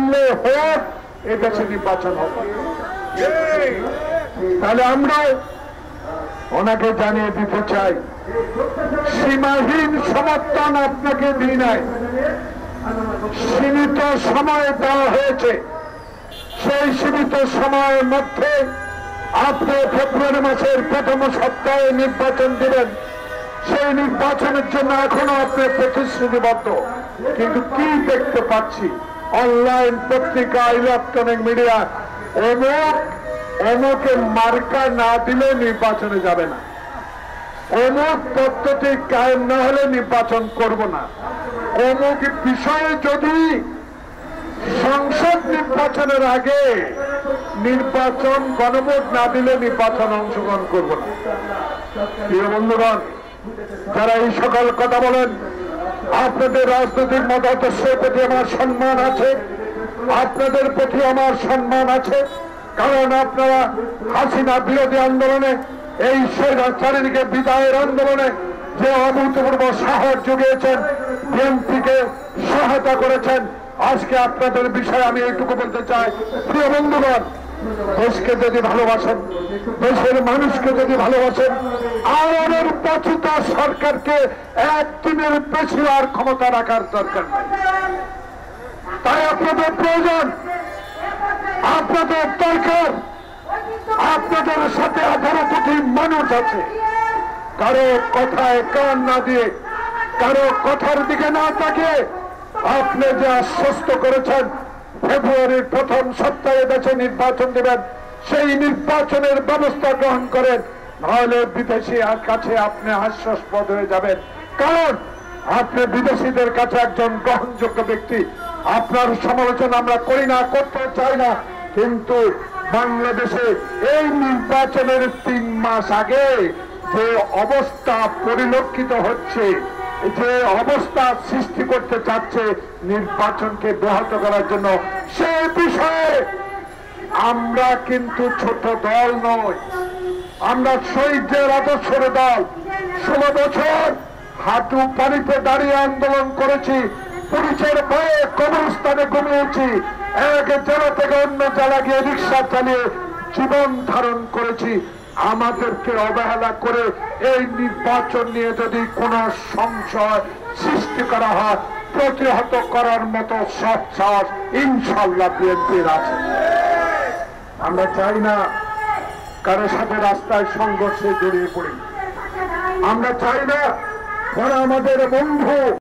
মূল্যে হোক এদেশে নির্বাচন হবে। তাহলে আমরা ওনাকে জানিয়ে দিতে চাই, সীমাহীন সমর্থন আপনাকে দিই নাই, সীমিত সময় দেওয়া হয়েছে। সেই সীমিত সময়ের মধ্যে আপনি ফেব্রুয়ারি মাসের প্রথম সপ্তাহে নির্বাচন দিবেন। সেই নির্বাচনের জন্য এখনো আপনি প্রতিশ্রুতিবদ্ধ, কিন্তু কি দেখতে পাচ্ছি অনলাইন পত্রিকা, ইলেকট্রনিক মিডিয়া, অমুকে মার্কা না দিলে নির্বাচনে যাবে না, অমুক পদ্ধতি কায়েম না হলে নির্বাচন করব না, অমুক বিষয়ে যদি সংসদ নির্বাচনের আগে নির্বাচন গণভোট না দিলে নির্বাচন অংশগ্রহণ করব না। প্রিয় বন্ধুগণ, যারা এই সকল কথা বলেন, আপনাদের রাজনৈতিক মতাদর্শের প্রতি আমার সম্মান আছে, আপনাদের প্রতি আমার সম্মান আছে, কারণ আপনারা হাসিনা বিরোধী আন্দোলনে, এই চারিদিকে বিদায়ের আন্দোলনে যে অভূতপূর্ব সাহস জুগিয়েছেন, বিএনপিকে সহায়তা করেছেন। আজকে আপনাদের বিষয়ে আমি এইটুকু বলতে চাই, প্রিয় বন্ধুগণ, দেশকে যদি ভালোবাসেন, দেশের মানুষকে যদি ভালোবাসেন, আর নির্বাচিত সরকারকে একদিনের বেশি আর ক্ষমতা রাখার দরকার নেই। তাই আপনাদের প্রয়োজন, আপনাদের দরকার, আপনাদের সাথে 18 কোটি মানুষ আছে। কারো কথায় কান না দিয়ে, কারো কথার দিকে না তাকিয়ে আপনি যে আশ্বস্ত করেছেন ফেব্রুয়ারির প্রথম সপ্তাহে দেশে নির্বাচন দেবেন, সেই নির্বাচনের ব্যবস্থা গ্রহণ করেন, নাহলে বিদেশি কাছে আপনি হাস্যাস্পদ হয়ে যাবেন। কারণ আপনি বিদেশিদের কাছে একজন গ্রহণযোগ্য ব্যক্তি। আপনার সমালোচনা আমরা করি না, করতে চাই না, কিন্তু বাংলাদেশে এই নির্বাচনের 3 মাস আগে যে অবস্থা পরিলক্ষিত হচ্ছে, যে অবস্থা সৃষ্টি করতে চাচ্ছে নির্বাচনকে ব্যাহত করার জন্য, সেই বিষয়ে আমরা কিন্তু ছোট দল নই, আমরা শহীদদের আদর্শের দল। 16 বছর হাঁটু পানিতে দাঁড়িয়ে আন্দোলন করেছি, পুলিশের ভয়ে কবরস্থানে ঘুমিয়েছি, এক জেলা থেকে অন্য জেলা গিয়ে রিক্সা চালিয়ে জীবন ধারণ করেছি। আমাদেরকে অবহেলা করে এই নির্বাচন নিয়ে যদি কোনো সংশয় সৃষ্টি করা হয়, প্রতিহত করার মতো সব সাহস ইনশাল্লাহ বিএনপির আছে। আমরা চাই না কারো সাথে রাস্তায় সংঘর্ষে জড়িয়ে পড়ি, আমরা চাই না যারা আমাদের বন্ধু